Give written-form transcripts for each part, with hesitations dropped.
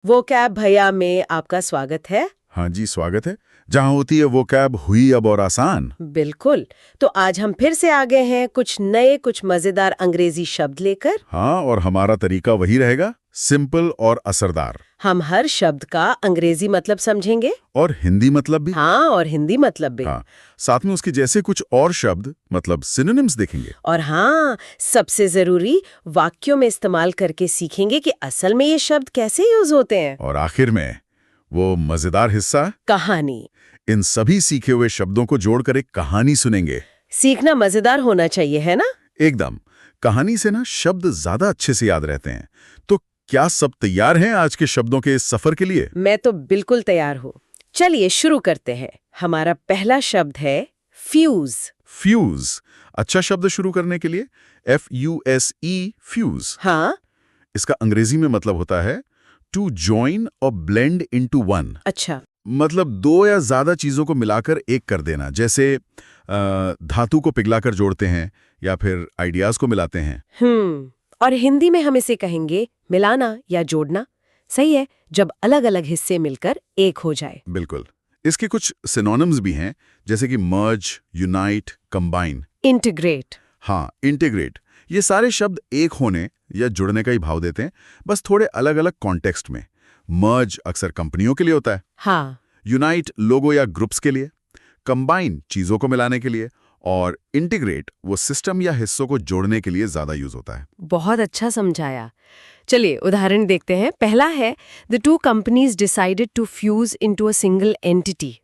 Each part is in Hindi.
वोकैब भैया में आपका स्वागत है। हाँ जी, स्वागत है। जहाँ होती है वोकैब हुई अब और आसान। बिल्कुल। तो आज हम फिर से आ गए हैं कुछ नए कुछ मजेदार अंग्रेजी शब्द लेकर। हाँ, और हमारा तरीका वही रहेगा, सिंपल और असरदार। हम हर शब्द का अंग्रेजी मतलब समझेंगे। और हिंदी मतलब भी। हाँ, और हिंदी मतलब भी। हाँ, साथ में उसके जैसे कुछ और शब्द मतलब सिनोनिम्स देखेंगे। और हाँ, सबसे जरूरी वाक्यों में इस्तेमाल करके सीखेंगे कि असल में ये शब्द कैसे यूज होते हैं। और आखिर में वो मजेदार हिस्सा, कहानी। इन सभी सीखे हुए शब्दों को जोड़कर एक कहानी सुनेंगे। सीखना मजेदार होना चाहिए, है ना? एकदम। कहानी से ना शब्द ज्यादा अच्छे से याद रहते हैं। तो क्या सब तैयार हैं आज के शब्दों के इस सफर के लिए? मैं तो बिल्कुल तैयार हूँ। चलिए शुरू करते हैं। हमारा पहला शब्द है फ्यूज। फ्यूज। अच्छा शब्द शुरू करने के लिए FUSE, फ्यूज। हाँ। इसका अंग्रेजी में मतलब होता है टू जॉइन और ब्लेंड इनटू वन। अच्छा। मतलब दो या ज्यादा चीजों को मिलाकर एक कर देना, जैसे धातु को पिघलाकर जोड़ते हैं या फिर आइडियाज को मिलाते हैं। और हिंदी में हम इसे कहेंगे मिलाना या जोड़ना। सही है, जब अलग अलग हिस्से मिलकर एक हो जाए। बिल्कुल। इसके कुछ सिनोनिम्स भी हैं, जैसे कि मर्ज, यूनाइट, कंबाइन। इंटीग्रेट। हाँ, इंटीग्रेट। ये सारे शब्द एक होने या जुड़ने का ही भाव देते हैं, बस थोड़े अलग अलग कॉन्टेक्स्ट में। मर्ज अक्सर कंपनियों के लिए होता है। हाँ। यूनाइट लोगो या ग्रुप्स के लिए। कंबाइन चीजों को मिलाने के लिए। और इंटीग्रेट वो सिस्टम या हिस्सों को जोड़ने के लिए ज्यादा यूज होता है। बहुत अच्छा समझाया। चलिए उदाहरण देखते हैं। पहला है the two companies decided to fuse into a single entity.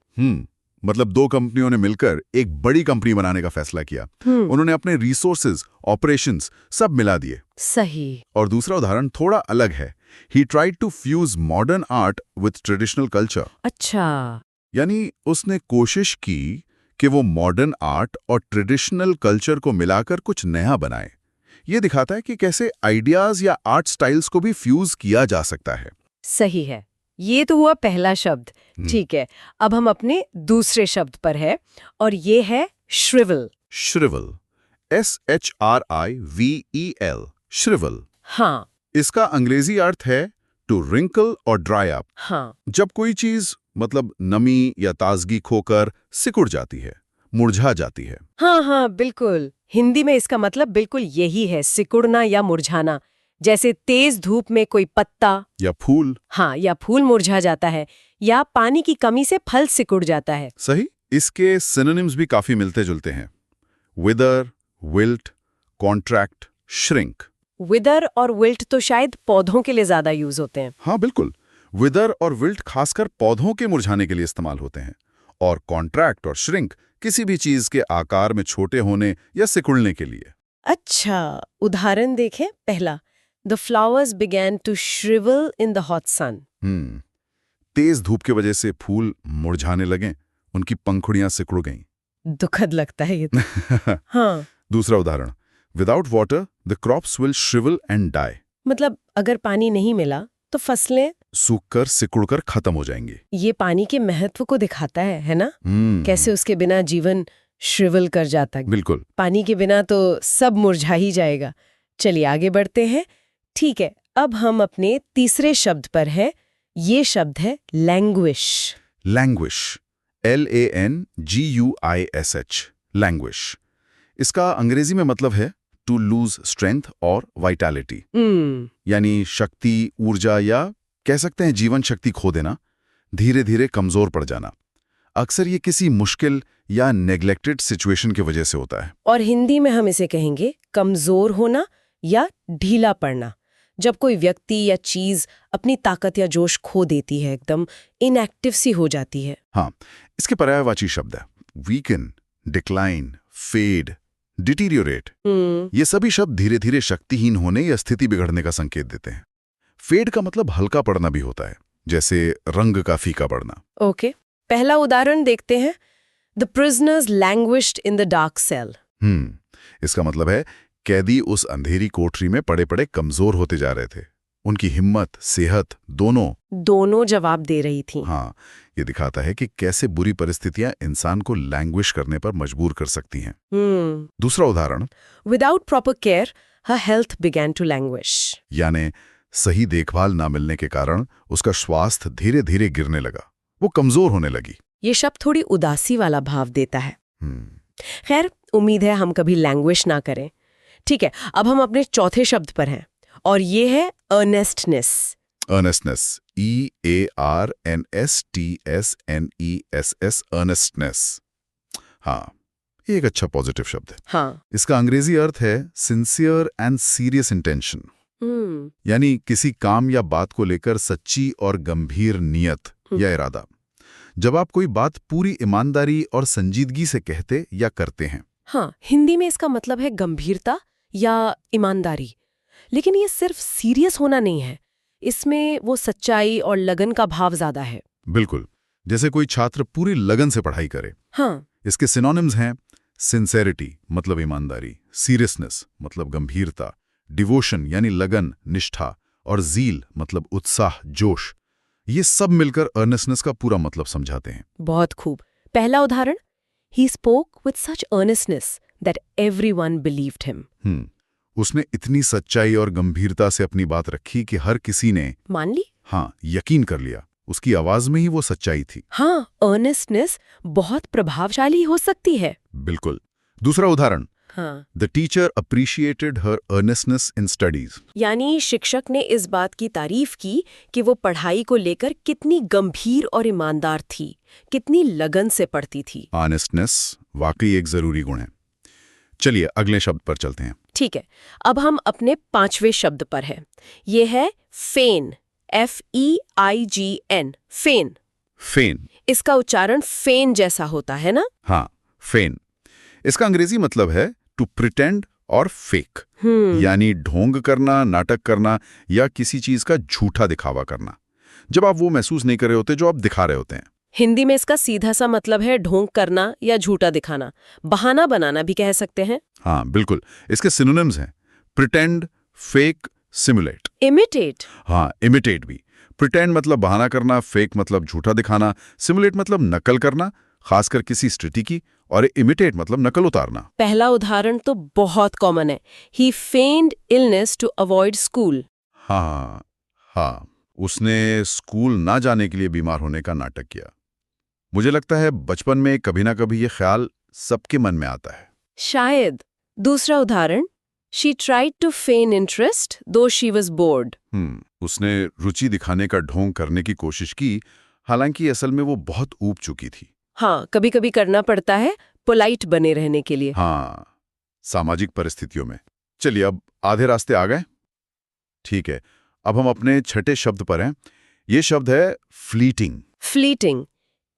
मतलब दो कंपनियों ने मिलकर एक बड़ी कंपनी बनाने का फैसला किया। उन्होंने अपने रिसोर्सेज, ऑपरेशंस सब मिला दिए। सही। और दूसरा उदाहरण थोड़ा अलग है। He tried to fuse modern art with traditional culture। अच्छा। यानी उसने कोशिश की कि वो मॉडर्न आर्ट और ट्रेडिशनल कल्चर को मिलाकर कुछ नया बनाए। ये दिखाता है कि कैसे आइडियाज या आर्ट स्टाइल्स को भी फ्यूज किया जा सकता है। सही है। ये तो हुआ पहला शब्द। ठीक है, अब हम अपने दूसरे शब्द पर है और ये है श्रिवल। श्रिवल। SHRIVEL। श्रिवल। हाँ। इसका अंग्रेजी अर्थ है टू रिंकल और ड्राई अप। हाँ। जब कोई चीज मतलब नमी या ताजगी खोकर सिकुड़ जाती है, मुरझा जाती है। हाँ हाँ बिल्कुल। हिंदी में इसका मतलब बिल्कुल यही है, सिकुड़ना या मुरझाना। जैसे तेज धूप में कोई पत्ता या फूल। हाँ, या फूल मुरझा जाता है, या पानी की कमी से फल सिकुड़ जाता है। सही। इसके सिनोनिम्स भी काफी मिलते जुलते हैं। विदर, विल्ट, कॉन्ट्रैक्ट, श्रिंक। विदर और विल्ट तो शायद पौधों के लिए ज्यादा यूज होते हैं। हाँ बिल्कुल। विदर और विल्ट खासकर पौधों के मुरझाने के लिए इस्तेमाल होते हैं। और कॉन्ट्रैक्ट और श्रिंक किसी भी चीज के आकार में छोटे होने या सिकुड़ने के लिए। अच्छा, उदाहरण देखें। पहला, the flowers began to shrivel in the hot sun. तेज धूप की वजह से फूल मुरझाने लगे, उनकी पंखुड़ियां सिकुड़ गईं। दुखद लगता है ये तो। हाँ। दूसरा उदाहरण, without water the crops will shrivel and die. मतलब अगर पानी नहीं मिला तो फसलें सूखकर सिकुड़कर खत्म हो जाएंगी। ये पानी के महत्व को दिखाता है ना? कैसे उसके बिना जीवन श्रिवल कर जाता है। बिल्कुल। पानी के बिना तो सब मुरझा ही जाएगा। चलिए आगे बढ़ते हैं। ठीक है, अब हम अपने तीसरे शब्द पर हैं। ये शब्द है लैंग्विश। लैंग्विश। LANGUISH। लैंग्विश। इसका अंग्रेजी में मतलब है टू लूज स्ट्रेंथ और वाइटैलिटी। यानी शक्ति, ऊर्जा या कह सकते हैं जीवन शक्ति खो देना, धीरे धीरे कमजोर पड़ जाना। अक्सर ये किसी मुश्किल या नेग्लेक्टेड सिचुएशन की वजह से होता है। और हिंदी में हम इसे कहेंगे कमजोर होना या ढीला पड़ना। जब कोई व्यक्ति या चीज अपनी ताकत या जोश खो देती है, एकदम इनएक्टिव सी हो जाती है। हाँ, इसके पर्यायवाची शब्द है वीकन, डिक्लाइन, फेड, डिटीरियोरेट। ये सभी शब्द धीरे धीरे शक्तिहीन होने या स्थिति बिगड़ने का संकेत देते हैं। फेड का मतलब हल्का पड़ना भी होता है, जैसे रंग का फीका पड़ना। ओके, पहला उदाहरण देखते हैं। The prisoners languished in the dark cell. इसका मतलब है कैदी उस अंधेरी कोठरी में पड़े पड़े कमजोर होते जा रहे थे। उनकी हिम्मत, सेहत दोनों जवाब दे रही थी। हाँ, ये दिखाता है कि कैसे बुरी परिस्थितियां इंसान को लैंग्विश करने पर मजबूर कर सकती हैं। दूसरा उदाहरण, without proper care her health began to languish. यानी सही देखभाल ना मिलने के कारण उसका स्वास्थ्य धीरे धीरे गिरने लगा, वो कमजोर होने लगी। ये शब्द थोड़ी उदासी वाला भाव देता है। हम्म, खैर, उम्मीद है हम कभी लैंग्वेज ना करें। ठीक है, अब हम अपने चौथे शब्द पर हैं और ये है अर्नेस्टनेस। अर्नेस्टनेस, EARNSTSNESS, अर्नेस्टनेस। हाँ, ये एक अच्छा पॉजिटिव शब्द है। हाँ। इसका अंग्रेजी अर्थ है सिंसियर एंड सीरियस इंटेंशन, यानी किसी काम या बात को लेकर सच्ची और गंभीर नियत या इरादा। जब आप कोई बात पूरी ईमानदारी और संजीदगी से कहते या करते हैं। हाँ, हिंदी में इसका मतलब है गंभीरता या ईमानदारी। लेकिन ये सिर्फ सीरियस होना नहीं है, इसमें वो सच्चाई और लगन का भाव ज्यादा है। बिल्कुल, जैसे कोई छात्र पूरी लगन से पढ़ाई करे। हाँ। इसके सिनोनिम्स हैं सिंसेरिटी मतलब ईमानदारी, सीरियसनेस मतलब गंभीरता, डिवोशन यानी लगन, निष्ठा, और ज़ील मतलब उत्साह, जोश। ये सब मिलकर अर्नेस्टनेस का पूरा मतलब समझाते हैं। बहुत खूब। पहला उदाहरण, he spoke with such earnestness that everyone believed him. उसने इतनी सच्चाई और गंभीरता से अपनी बात रखी कि हर किसी ने मान ली। हाँ, यकीन कर लिया। उसकी आवाज में ही वो सच्चाई थी। हाँ, अर्नेस्टनेस बहुत प्रभावशाली हो सकती है। बिल्कुल। दूसरा उदाहरण, हाँ। The teacher appreciated her earnestness in studies. यानी शिक्षक ने इस बात की तारीफ की कि वो पढ़ाई को लेकर कितनी गंभीर और ईमानदार थी, कितनी लगन से पढ़ती थी। ऑनेस्टनेस वाकई एक जरूरी गुण है। चलिए अगले शब्द पर चलते हैं। ठीक है, अब हम अपने पांचवें शब्द पर हैं। ये है फेन, FEIGN, फेन। फेन। इसका उच्चारण फेन जैसा होता है ना? हाँ, फेन। इसका अंग्रेजी मतलब है टू प्रिटेंड और फेक, यानी ढोंग करना, नाटक करना या किसी चीज का झूठा दिखावा करना, जब आप वो महसूस नहीं कर रहे होते जो आप दिखा रहे होते हैं। हिंदी में इसका सीधा सा मतलब है ढोंग करना या झूठा दिखाना, बहाना बनाना भी कह सकते हैं। हाँ बिल्कुल, इसके सिनोनिम्स हैं प्रिटेंड, फेक, सिमुलेट। इमिटेट। हाँ, इमिटेट भी। प्रिटेंड मतलब बहाना करना, फेक मतलब झूठा दिखाना, सिमुलेट मतलब नकल करना, खासकर किसी स्थिति की, और इमिटेट मतलब नकल उतारना। पहला उदाहरण तो बहुत कॉमन है, ही फेन्ड इलनेस टू अवॉइड स्कूल। हाँ हाँ, उसने स्कूल ना जाने के लिए बीमार होने का नाटक किया। मुझे लगता है बचपन में कभी ना कभी ये ख्याल सबके मन में आता है। शायद। दूसरा उदाहरण, she tried to feign interest though she was bored. उसने रुचि दिखाने का ढोंग करने की कोशिश की, हालांकि असल में वो बहुत ऊब चुकी थी। हाँ, कभी कभी करना पड़ता है पोलाइट बने रहने के लिए। हाँ, सामाजिक परिस्थितियों में। चलिए अब आधे रास्ते आ गए। ठीक है, अब हम अपने छठे शब्द पर हैं। ये शब्द है फ्लीटिंग। Fleeting,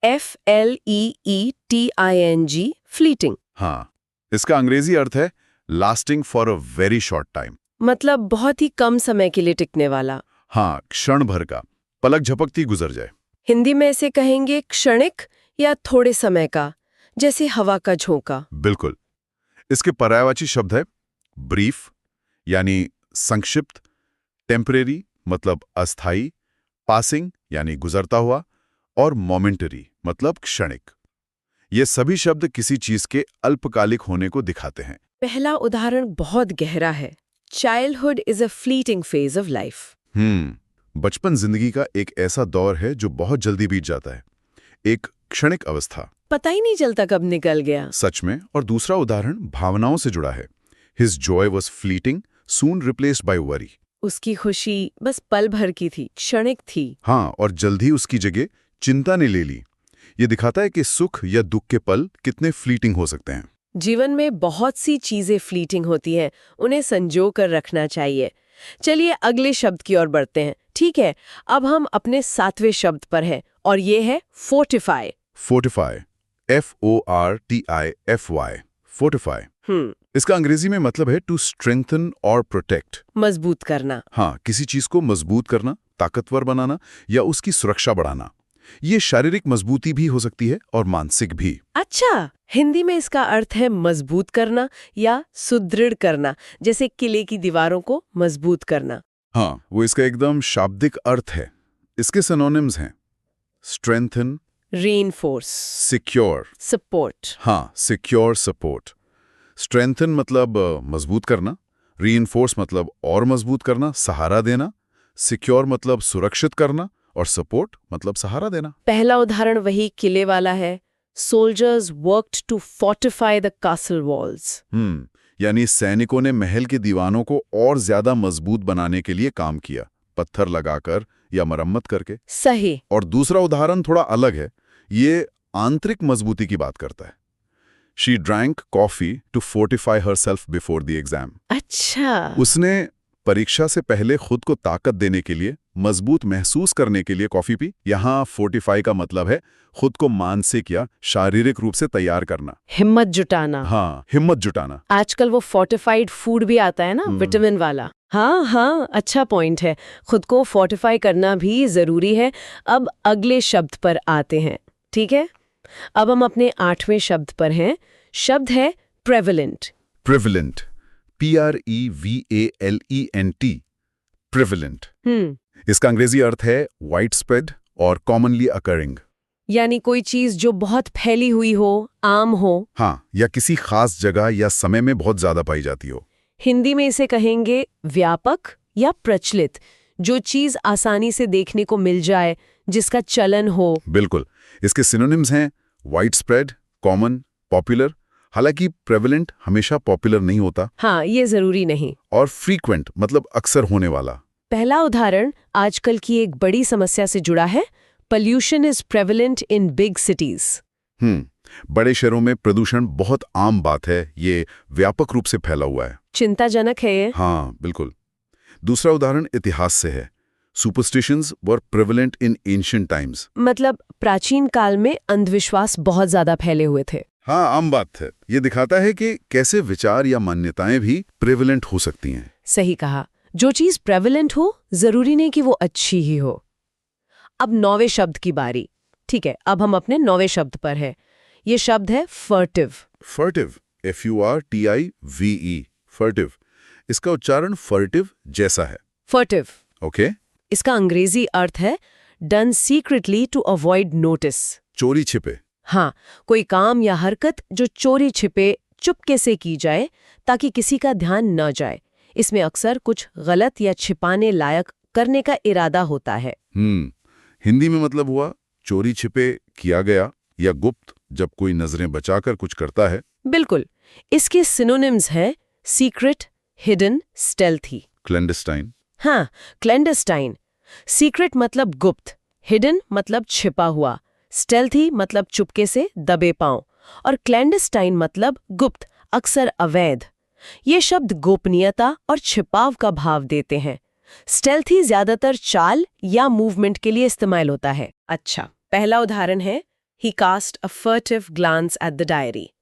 FLEETING, fleeting. हाँ, इसका अंग्रेजी अर्थ है lasting for a very short time, मतलब बहुत ही कम समय के लिए टिकने वाला। हाँ, क्षण भर का, पलक झपकती गुजर जाए। हिंदी में इसे कहेंगे क्षणिक या थोड़े समय का, जैसे हवा का झोंका। बिल्कुल। इसके पर्यायवाची शब्द है ब्रीफ यानी संक्षिप्त, टेम्परेरी मतलब अस्थाई, पासिंग यानी गुजरता हुआ, और मोमेंटरी मतलब क्षणिक। ये सभी शब्द किसी चीज के अल्पकालिक होने को दिखाते हैं। पहला उदाहरण बहुत गहरा है, childhood is a fleeting phase of life. बचपन जिंदगी का एक ऐसा दौर है जो बहुत जल्दी बीत जाता है, एक क्षणिक अवस्था, पता ही नहीं चलता कब निकल गया। सच में। और दूसरा उदाहरण भावनाओं से जुड़ा है। His Joy was fleeting, soon replaced by worry. उसकी खुशी बस पल भर की थी, क्षणिक थी। हाँ, और जल्द ही उसकी जगह चिंता ने ले ली। ये दिखाता है कि सुख या दुख के पल कितने फ्लीटिंग हो सकते हैं। जीवन में बहुत सी चीजें फ्लीटिंग होती हैं, उन्हें संजो कर रखना चाहिए। चलिए अगले शब्द की ओर बढ़ते हैं। ठीक है, अब हम अपने सातवें शब्द पर हैं और ये है फोर्टिफाई। Fortify, FORTIFY, fortify. इसका अंग्रेजी में मतलब है टू स्ट्रेंथन और प्रोटेक्ट, मजबूत करना। हाँ, किसी चीज को मजबूत करना, ताकतवर बनाना या उसकी सुरक्षा बढ़ाना। ये शारीरिक मजबूती भी हो सकती है और मानसिक भी। अच्छा, हिंदी में इसका अर्थ है मजबूत करना या सुदृढ़ करना, जैसे किले की दीवारों को मजबूत करना। हाँ, वो इसका एकदम शाब्दिक अर्थ है। इसके सिनोनिम्स हैं स्ट्रेंथन, रीइंफोर्स, सिक्योर। सपोर्ट। हाँ, सिक्योर, सपोर्ट। स्ट्रेंथन मतलब मजबूत करना, रीइंफोर्स मतलब और मजबूत करना, सहारा देना, सिक्योर मतलब सुरक्षित करना और सपोर्ट मतलब सहारा देना। पहला उदाहरण वही किले वाला है, soldiers worked to fortify the castle walls. यानी सैनिकों ने महल की दीवारों को और ज्यादा मजबूत बनाने के लिए काम किया, पत्थर लगाकर या मरम्मत करके। सही। और दूसरा उदाहरण थोड़ा अलग है, ये आंतरिक मजबूती की बात करता है। She drank coffee to fortify herself before the exam. अच्छा। उसने परीक्षा से पहले खुद को ताकत देने के लिए, मजबूत महसूस करने के लिए कॉफी पी। यहाँ फोर्टिफाई का मतलब है खुद को मानसिक या शारीरिक रूप से तैयार करना, हिम्मत जुटाना। हाँ, हिम्मत जुटाना। आजकल वो फोर्टिफाइड फूड भी आता है ना, विटामिन वाला। हाँ, अच्छा पॉइंट है। खुद को फोर्टिफाई करना भी जरूरी है। अब अगले शब्द पर आते हैं, ठीक है? अब हम अपने 8वें शब्द पर हैं। शब्द है प्रेवलेंट। Prevalent, PREVALENT, prevalent. इसका अंग्रेजी अर्थ है वाइड स्प्रेड और कॉमनली अकरिंग। यानी कोई चीज जो बहुत फैली हुई हो, आम हो। हाँ, या किसी खास जगह या समय में बहुत ज्यादा पाई जाती हो। हिंदी में इसे कहेंगे व्यापक या प्रचलित, जो चीज आसानी से देखने को मिल जाए, जिसका चलन हो। बिल्कुल। इसके सिनोनिम्स हैं वाइड स्प्रेड, कॉमन, पॉपुलर। हालांकि प्रेवलेंट हमेशा पॉपुलर नहीं होता। हाँ, ये जरूरी नहीं। और फ्रीक्वेंट मतलब अक्सर होने वाला। पहला उदाहरण आजकल की एक बड़ी समस्या से जुड़ा है। Pollution is prevalent in big cities. बड़े शहरों में प्रदूषण बहुत आम बात है, ये व्यापक रूप से फैला हुआ है। चिंताजनक है ये। हाँ, बिल्कुल। दूसरा उदाहरण इतिहास से है। Superstitions were prevalent in ancient times. मतलब प्राचीन काल में अंधविश्वास बहुत ज्यादा फैले हुए थे। हाँ, आम बात है। ये दिखाता है कि कैसे विचार या मान्यताएं भी प्रेवलेंट हो सकती हैं। सही कहा। जो चीज प्रेवलेंट हो, जरूरी नहीं कि वो अच्छी ही हो। अब 9वें शब्द की बारी। ठीक है, अब हम अपने 9वें शब्द पर है। ये शब्द है फर्टिव। फर्टिव, FURTIVE, फर्टिव। इसका उच्चारण फर्टिव जैसा है। फर्टिव। ओके। इसका अंग्रेजी अर्थ है done secretly to avoid notice. चोरी छिपे। हाँ, कोई काम या हरकत जो चोरी छिपे चुपके से की जाए ताकि किसी का ध्यान न जाए। इसमें अक्सर कुछ गलत या छिपाने लायक करने का इरादा होता है। हिंदी में मतलब हुआ चोरी छिपे किया गया या गुप्त, जब कोई नजरें बचाकर कुछ करता है। बिल्कुल। इसके सिनोनिम्स हैं सीक्रेट, हिडन, स्टेल्थी। क्लैंडस्टाइन। हाँ, क्लैंडस्टाइन। सीक्रेट मतलब गुप्त, हिडन मतलब छिपा हुआ, स्टेल्थी मतलब चुपके से दबे पांव, और क्लैंडस्टाइन मतलब गुप्त, अक्सर अवैध। ये शब्द गोपनीयता और छिपाव का भाव देते हैं। स्टेल्थी ज्यादातर चाल या मूवमेंट के लिए इस्तेमाल होता है। अच्छा, पहला उदाहरण है he cast a furtive glance at the diary.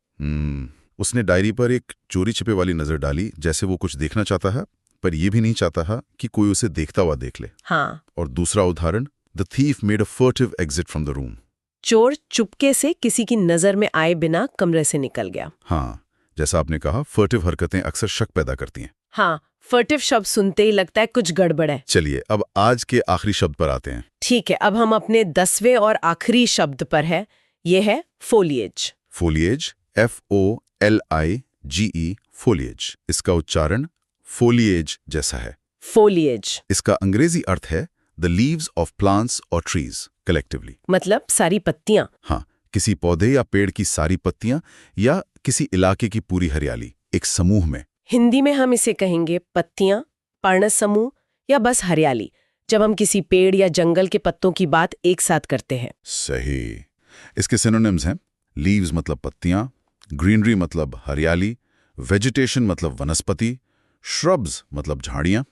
उसने डायरी पर एक चोरी छिपे वाली नजर डाली, जैसे वो कुछ देखना चाहता है पर यह भी नहीं चाहता है कि कोई उसे देखता हुआ देख ले। हाँ। और दूसरा उदाहरण the thief made a furtive exit from the room. चोर चुपके से किसी की नजर में आए बिना कमरे से निकल गया। हाँ, जैसा आपने कहा, फर्टिव हरकतें अक्सर शक पैदा करती हैं। हाँ, फर्टिव शब्द सुनते ही लगता है कुछ गड़बड़ है। चलिए अब आज के आखिरी शब्द पर आते हैं। ठीक है, अब हम अपने 10वें और आखिरी शब्द पर है। ये है फोलिएज। Foliage, FOLIGE, foliage. इसका उच्चारण फोलिएज जैसा है। फोलिएज। इसका अंग्रेजी अर्थ है द लीव्स ऑफ प्लांट्स और ट्रीज कलेक्टिवली। मतलब सारी पत्तियां। हाँ, किसी पौधे या पेड़ की सारी पत्तियां या किसी इलाके की पूरी हरियाली एक समूह में। हिंदी में हम इसे कहेंगे पत्तियां, पर्णस समूह या बस हरियाली, जब हम किसी पेड़ या जंगल के पत्तों की बात एक साथ करते हैं। सही। इसके सिनोनिम्स हैं लीव्स मतलब पत्तियां, ग्रीनरी मतलब हरियाली, वेजिटेशन मतलब वनस्पति, श्रब्स मतलब झाड़ियां।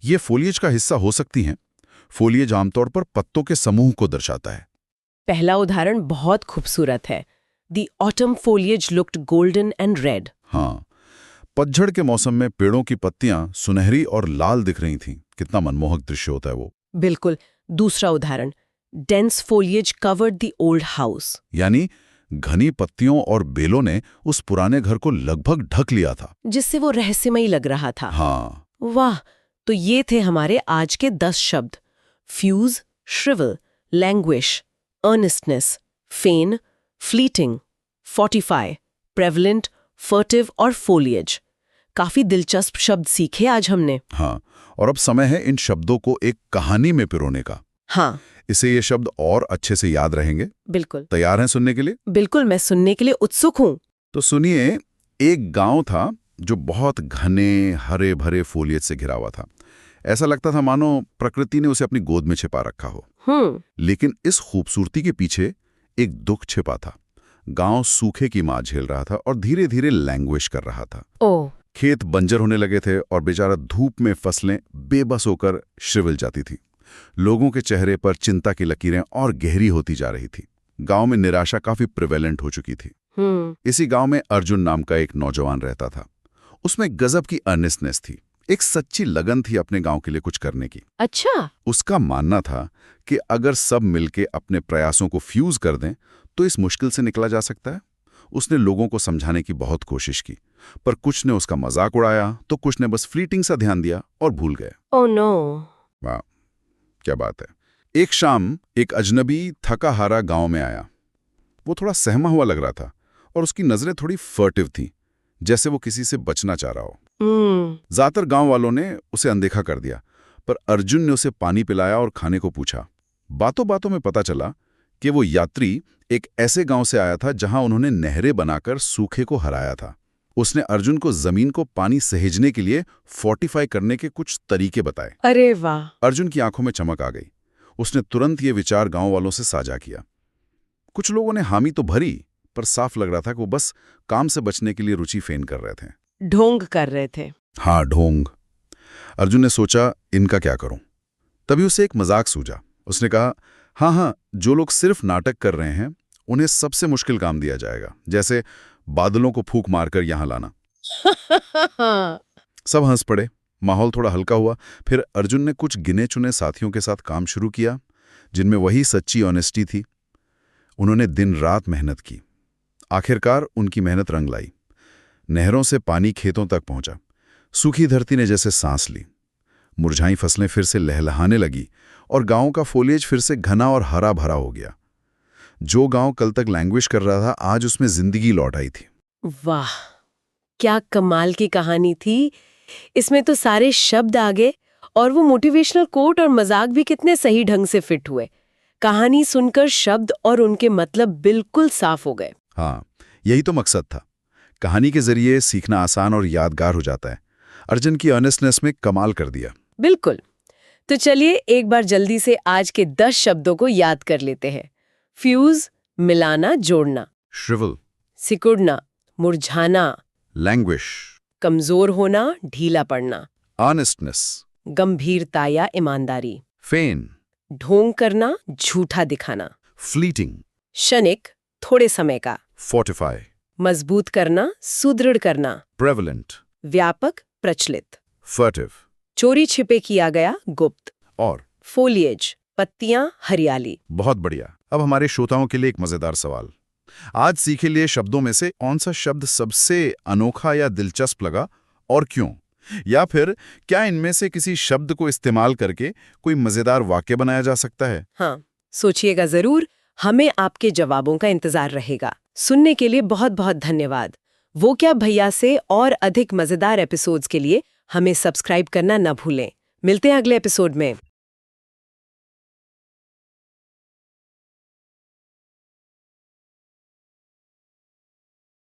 ये फोलिएज का हिस्सा हो सकती हैं। फोलिएज आमतौर पर पत्तों के समूह को दर्शाता है। पहला उदाहरण बहुत खूबसूरत है। The autumn foliage looked golden and red. हाँ, पतझड़ के मौसम में पेड़ों की पत्तियां सुनहरी और लाल दिख रही थीं। कितना मनमोहक दृश्य होता है वो। बिल्कुल। दूसरा उदाहरण, dense foliage covered the old house. यानी घनी पत्तियों और बेलों ने उस पुराने घर को लगभग ढक लिया था, जिससे वो रहस्यमयी लग रहा था। हाँ। वाह, तो ये थे हमारे आज के 10 शब्द। फ्यूज, श्रिवल, लैंग्विश, अर्नेस्टनेस, फेन, फ्लीटिंग, फोर्टिफाई, प्रेवलेंट, फर्टिव और फोलिएज। काफी दिलचस्प शब्द सीखे आज हमने। हाँ, और अब समय है इन शब्दों को एक कहानी में पिरोने का। हाँ, इससे ये शब्द और अच्छे से याद रहेंगे। बिल्कुल। तैयार हैं सुनने के लिए? बिल्कुल, मैं सुनने के लिए उत्सुक हूँ। तो सुनिए, एक गांव था जो बहुत घने हरे भरे फोलियत से घिरा हुआ था। ऐसा लगता था मानो प्रकृति ने उसे अपनी गोद में छिपा रखा हो। लेकिन इस खूबसूरती के पीछे एक दुख छिपा था। गांव सूखे की मार झेल रहा था और धीरे धीरे लैंग्वेज कर रहा था। ओह, खेत बंजर होने लगे थे और बेचारा धूप में फसलें बेबस होकर श्रिवल जाती थी। लोगों के चेहरे पर चिंता की लकीरें और गहरी होती जा रही थी। गांव में निराशा काफी प्रिवेलेंट हो चुकी थी। इसी गांव में अर्जुन नाम का एक नौजवान रहता था। उसमें गजब की अर्नेस्टनेस थी, एक सच्ची लगन थी अपने गांव के लिए कुछ करने की। अच्छा। उसका मानना था कि अगर सब मिलके अपने प्रयासों को फ्यूज कर दें तो इस मुश्किल से निकला जा सकता है। उसने लोगों को समझाने की बहुत कोशिश की, पर कुछ ने उसका मजाक उड़ाया तो कुछ ने बस फ्लीटिंग सा ध्यान दिया और भूल गए। Oh no. वाह, क्या बात है। एक शाम एक अजनबी थका हारा गांव में आया। वो थोड़ा सहमा हुआ लग रहा था और उसकी नजरें थोड़ी फर्टिव थीं, जैसे वो किसी से बचना चाह रहा हो। ज्यादातर गांव वालों ने उसे अनदेखा कर दिया, पर अर्जुन ने उसे पानी पिलाया और खाने को पूछा। बातों बातों में पता चला कि वो यात्री एक ऐसे गांव से आया था जहां उन्होंने नहरें बनाकर सूखे को हराया था। उसने अर्जुन को जमीन को पानी सहेजने के लिए फोर्टिफाई करने के कुछ तरीके बताए। अरे वाह। अर्जुन की आंखों में चमक आ गई। उसने तुरंत ये विचार गांव वालों से साझा किया। कुछ लोगों ने हामी तो भरी, पर साफ लग रहा था कि वो बस काम से बचने के लिए रुचि फेन कर रहे थे, ढोंग कर रहे थे। हाँ, ढोंग। अर्जुन ने सोचा, इनका क्या करूं? तभी उसे एक मजाक सूझा। उसने कहा, हाँ, जो लोग सिर्फ नाटक कर रहे हैं उन्हें सबसे मुश्किल काम दिया जाएगा, जैसे बादलों को फूंक मारकर यहां लाना। सब हंस पड़े। माहौल थोड़ा हल्का हुआ। फिर अर्जुन ने कुछ गिने चुने साथियों के साथ काम शुरू किया, जिनमें वही सच्ची ऑनेस्टी थी। उन्होंने दिन रात मेहनत की। आखिरकार उनकी मेहनत रंग लाई। नहरों से पानी खेतों तक पहुंचा। सूखी धरती ने जैसे सांस ली। मुरझाई फसलें फिर से लहलहाने लगी और गांव का फोलिएज फिर से घना और हरा भरा हो गया। जो गांव कल तक लैंग्वेज कर रहा था, आज उसमें जिंदगी लौट आई थी। वाह, क्या कमाल की कहानी थी। इसमें तो सारे शब्द आ गए और वो मोटिवेशनल कोट और मजाक भी कितने सही ढंग से फिट हुए। कहानी सुनकर शब्द और उनके मतलब बिल्कुल साफ हो गए। हाँ, यही तो मकसद था। कहानी के जरिए सीखना आसान और यादगार हो जाता है। अर्जुन की ऑनेस्टनेस में कमाल कर दिया। बिल्कुल। तो चलिए एक बार जल्दी से आज के 10 शब्दों को याद कर लेते हैं। फ्यूज, मिलाना, जोड़ना। श्रिवल, सिकुड़ना, मुरझाना। लैंग्वेज, कमजोर होना, ढीला पड़ना। ऑनेस्टनेस, गंभीरता या ईमानदारी। फेन, ढोंग करना, झूठा दिखाना। फ्लीटिंग, क्षणिक, थोड़े समय का। फोर्टिफाई, मजबूत करना, सुदृढ़ करना। प्रेवलेंट, व्यापक, प्रचलित। फर्टिव, चोरी छिपे किया गया, गुप्त। और फोलिएज, पत्तियां, हरियाली। बहुत बढ़िया। अब हमारे श्रोताओं के लिए एक मजेदार सवाल। आज सीखे लिए शब्दों में से कौन सा शब्द सबसे अनोखा या दिलचस्प लगा और क्यों? या फिर क्या इनमें से किसी शब्द को इस्तेमाल करके कोई मजेदार वाक्य बनाया जा सकता है? हाँ, सोचिएगा जरूर। हमें आपके जवाबों का इंतजार रहेगा। सुनने के लिए बहुत बहुत धन्यवाद। वो क्या भैया से और अधिक मजेदार एपिसोड्स के लिए हमें सब्सक्राइब करना न भूलें। मिलते हैं अगले एपिसोड में।